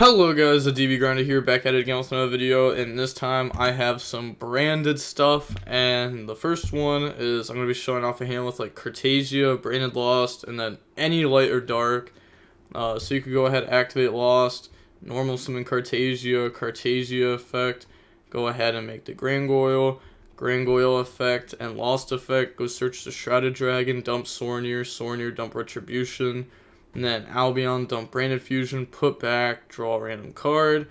Hello guys, the DB Grinder here, back at it again with another video, and this time I have some branded stuff, and the first one is I'm going to be showing off a hand with like Cortasia, Branded Lost, and then any light or dark. So you could go ahead, activate Lost, normal summon Cortasia effect, go ahead and make the Gargoyle effect, and Lost effect, go search the Shrouded Dragon, dump Sornier, dump Retribution, and then Albion, dump Branded Fusion, put back, draw a random card,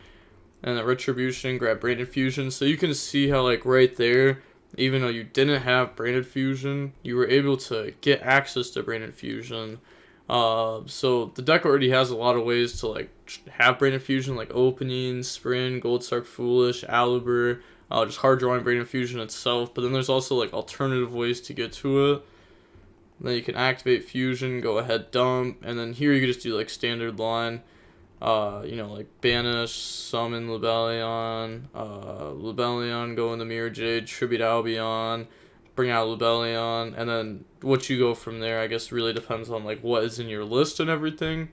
and then Retribution, grab Branded Fusion. So you can see how like right there, even though you didn't have Branded Fusion, you were able to get access to Branded Fusion. So the deck already has a lot of ways to like have Branded Fusion, like Opening, Sprint, Goldstark Foolish, Aliber, just hard drawing Branded Fusion itself. But then there's also like alternative ways to get to it. Then you can activate Fusion, go ahead, dump, and then here you can just do like standard line, like banish, summon Lebellion, go into Mirror Jade, tribute Albion, bring out Lebellion, and then what you go from there, I guess, really depends on like what is in your list and everything.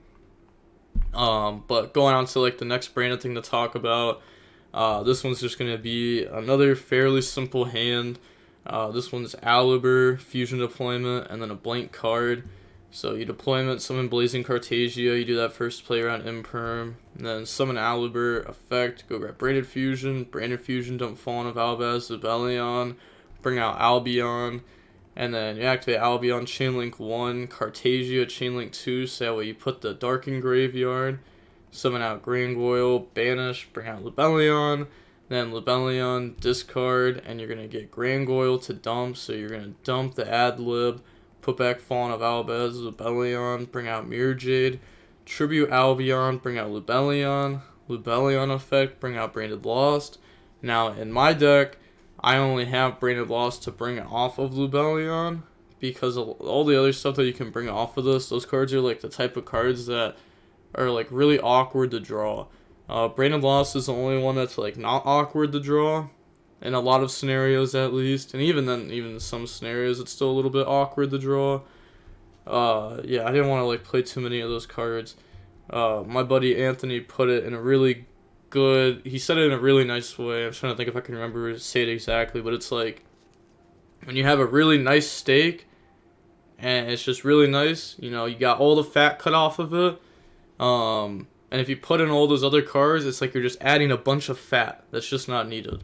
But going on to like the next branded thing to talk about, this one's just gonna be another fairly simple hand. This one's Aliber, Fusion Deployment, and then a blank card. So you deployment, summon Blazing Cartasia, you do that first play around Imperm, and then summon Aliber, effect, go grab Branded Fusion, dump Fallen of Albaz, Lebellion, bring out Albion, and then you activate Albion, Chainlink 1, Cartasia, Chainlink 2, so that way you put the Darkened Graveyard, summon out Gargoyle, banish, bring out Lebellion, then Lebellion, discard, and you're going to get Gargoyle to dump, so you're going to dump the ad-lib, put back Fallen of Albaz, Lebellion, bring out Mirror Jade, tribute Albion, bring out Lebellion effect, bring out Branded Lost. Now, in my deck, I only have Branded Lost to bring it off of Lebellion, because of all the other stuff that you can bring off of this, those cards are like the type of cards that are like really awkward to draw. Branded Lost is the only one that's like not awkward to draw, in a lot of scenarios at least, and even then, even in some scenarios, it's still a little bit awkward to draw. Yeah, I didn't want to like play too many of those cards. My buddy Anthony put it in a really good, he said it in a really nice way. I'm trying to think if I can remember to say it exactly, but it's like when you have a really nice steak and it's just really nice, you got all the fat cut off of it. And if you put in all those other cards, it's like you're just adding a bunch of fat that's just not needed.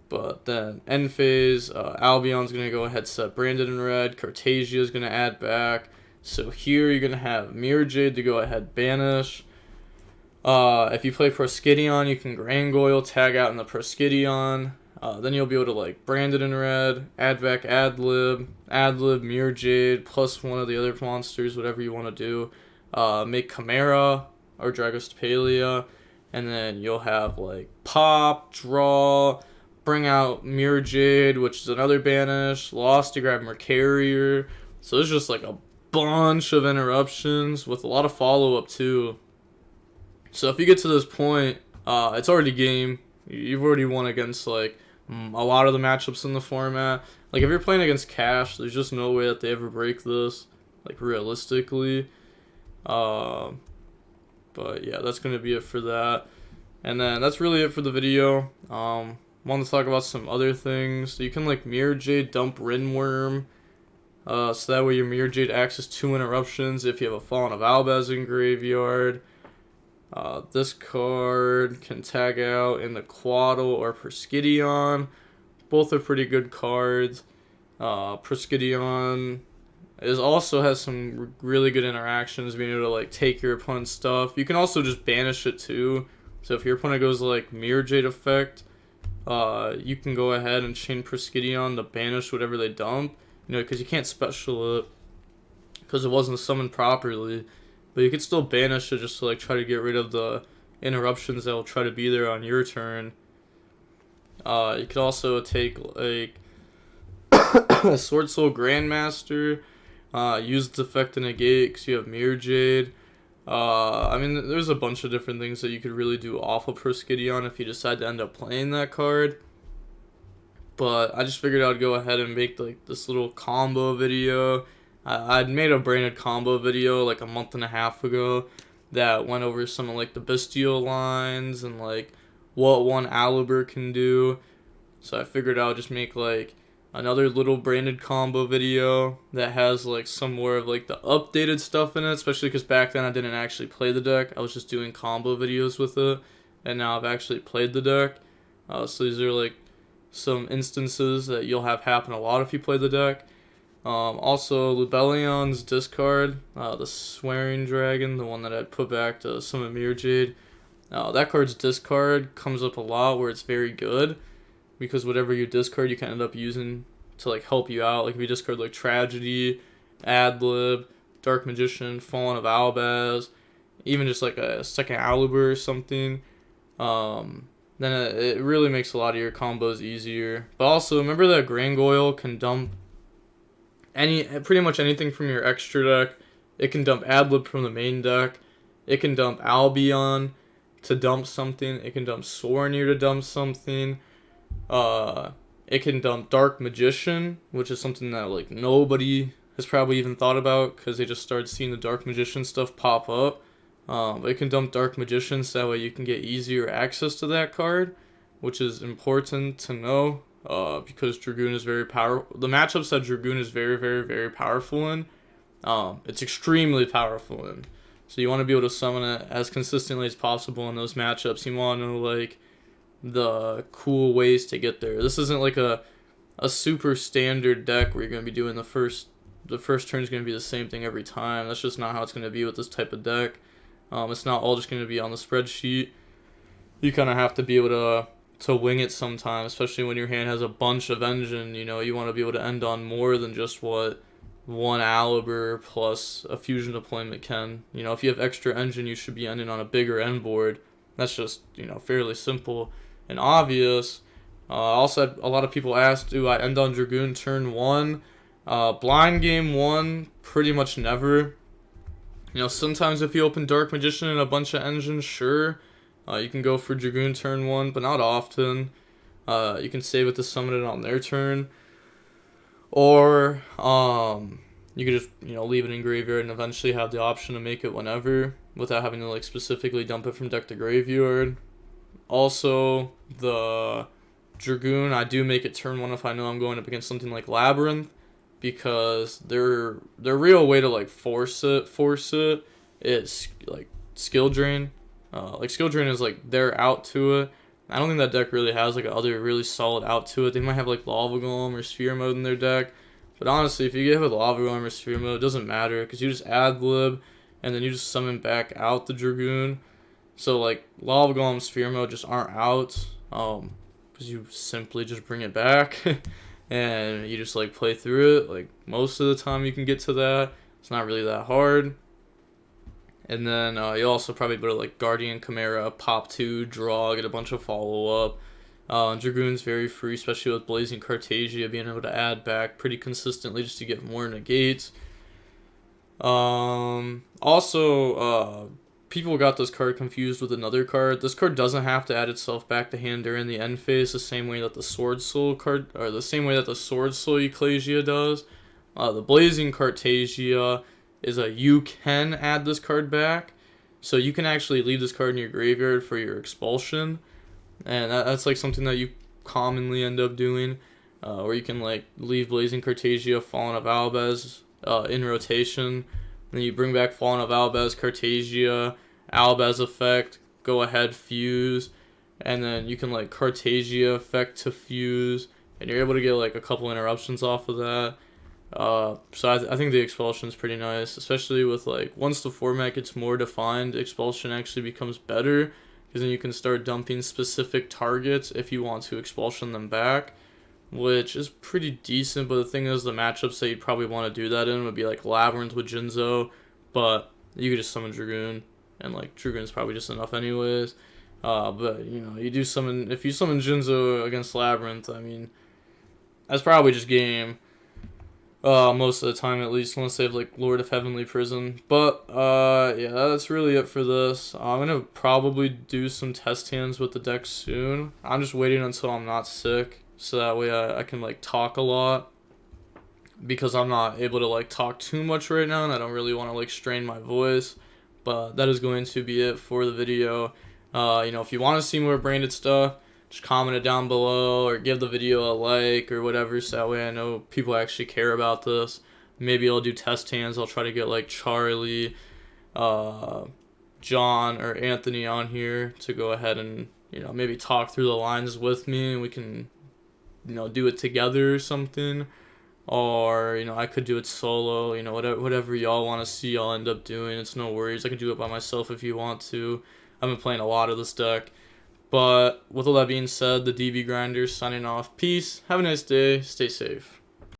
But then end phase, Albion's going to go ahead, set Branded in red, Cartasia is going to add back. So here you're going to have Mirror Jade to go ahead, banish. If you play Proskydion, you can Gargoyle, tag out in the Proskydion. Then you'll be able to like Branded in red, add back ad-lib, Mirror Jade, plus one of the other monsters, whatever you want to do. Make Chimera or Dragostapelia, and then you'll have like pop, draw, bring out Mirror Jade, which is another banish, Lost to grab Mercarier. So there's just like a bunch of interruptions with a lot of follow-up too. So if you get to this point, it's already game. You've already won against like a lot of the matchups in the format. Like if you're playing against Cash, there's just no way that they ever break this, like realistically. But yeah, that's going to be it for that. And then that's really it for the video. Want to talk about some other things. So you can like Mirror Jade, dump Rinworm. So that way your Mirror Jade acts as 2 interruptions if you have a Fallen of Albaz in graveyard. This card can tag out in the Quaddle or Proskydion. Both are pretty good cards. Proskydion also has some really good interactions, being able to like take your opponent's stuff. You can also just banish it too. So if your opponent goes like Mirror Jade effect, you can go ahead and chain Proskydion to banish whatever they dump. Because you can't special it because it wasn't summoned properly. But you could still banish it just to like try to get rid of the interruptions that will try to be there on your turn. You could also take like Sword Soul Grandmaster. Use its effect to negate because you have Mirror Jade. I mean, there's a bunch of different things that you could really do off of Proskydion if you decide to end up playing that card. But I just figured I'd go ahead and make like this little combo video. I'd made a branded combo video like a month and a half ago, that went over some of like the bestial lines and like what one Aliber can do. So I figured I'll just make like another little branded combo video that has like some more of like the updated stuff in it, especially because back then I didn't actually play the deck. I was just doing combo videos with it, and now I've actually played the deck. So these are like some instances that you'll have happen a lot if you play the deck. Also, Lubellion's discard, the Swearing Dragon, the one that I put back to Summon Mirror Jade. That card's discard comes up a lot where it's very good, because whatever you discard, you can end up using to like help you out. Like if you discard like Tragedy, Adlib, Dark Magician, Fallen of Albaz, even just like a second Aliber or something, then it really makes a lot of your combos easier. But also remember that Grangoyle can dump pretty much anything from your extra deck. It can dump Adlib from the main deck. It can dump Albion to dump something. It can dump Sorneer to dump something. It can dump Dark Magician, which is something that like nobody has probably even thought about because they just started seeing the Dark Magician stuff pop up. But it can dump Dark Magician so that way you can get easier access to that card, which is important to know. Because Dragoon is very powerful. The matchups that Dragoon is very, very, very powerful in, it's extremely powerful in. So you want to be able to summon it as consistently as possible in those matchups. You want to know like the cool ways to get there. This isn't like a super standard deck where you're going to be doing the first turn is going to be the same thing every time. That's just not how it's going to be with this type of deck. It's not all just going to be on the spreadsheet. You kind of have to be able to wing it sometimes, especially when your hand has a bunch of engine. You know, you want to be able to end on more than just what one Aliber plus a fusion deployment can. You know, if you have extra engine, you should be ending on a bigger end board. That's just, you know, fairly simple and obvious. Also, had a lot of people ask, do I end on Dragoon turn 1? Blind game 1, pretty much never. You know, sometimes if you open Dark Magician and a bunch of engines, sure. You can go for Dragoon turn 1, but not often. You can save it to summon it on their turn. Or you could just, you know, leave it in graveyard and eventually have the option to make it whenever without having to like specifically dump it from deck to graveyard. Also, the Dragoon, I do make it turn 1 if I know I'm going up against something like Labyrinth, because their real way to like force it is like skill drain. Like skill drain is like their out to it. I don't think that deck really has like other really solid out to it. They might have like Lava Golem or Sphere Mode in their deck, but honestly, if you get with Lava Golem or Sphere Mode, it doesn't matter because you just Adlib and then you just summon back out the Dragoon. So like Lava Golem, Sphere Mode just aren't out, because you simply just bring it back and you just like play through it. Like most of the time you can get to that. It's not really that hard. And then you'll also probably go to like Guardian Chimera, pop 2, draw, get a bunch of follow-up. Dragoon's very free, especially with Blazing Cartagia, being able to add back pretty consistently just to get more negates. Also, people got this card confused with another card. This card doesn't have to add itself back to hand during the end phase the same way that the Sword Soul card, or the same way that the Sword Soul Ecclesia does. The Blazing Cartagia is you can add this card back, so you can actually leave this card in your graveyard for your expulsion, and that's like something that you commonly end up doing, where you can like leave Blazing Cartagia, Fallen of Albaz in rotation, then you bring back Fallen of Albaz, Cartagia, Albaz effect, go ahead fuse, and then you can like Cartagia effect to fuse, and you're able to get like a couple interruptions off of that. So I think the expulsion is pretty nice, especially with like once the format gets more defined, expulsion actually becomes better because then you can start dumping specific targets if you want to expulsion them back, which is pretty decent. But the thing is, the matchups that you'd probably want to do that in would be like Labyrinth with Jinzo, but you could just summon Dragoon, and like Dragoon's probably just enough anyways. But you know, if you summon Jinzo against Labyrinth, I mean, that's probably just game. Most of the time at least, unless they have like Lord of Heavenly Prison. But yeah, that's really it for this. I'm gonna probably do some test hands with the deck soon. I'm just waiting until I'm not sick, so that way I can like talk a lot, because I'm not able to like talk too much right now and I don't really want to like strain my voice. But that is going to be it for the video. If you want to see more branded stuff, just comment it down below or give the video a like or whatever, so that way I know people actually care about this. Maybe I'll do test hands. I'll try to get like Charlie, John, or Anthony on here to go ahead and maybe talk through the lines with me, and we can do it together or something. Or I could do it solo. Whatever y'all want to see, I'll end up doing. It's no worries. I can do it by myself if you want to. I've been playing a lot of this deck. But with all that being said, the DB Grinder signing off. Peace. Have a nice day. Stay safe.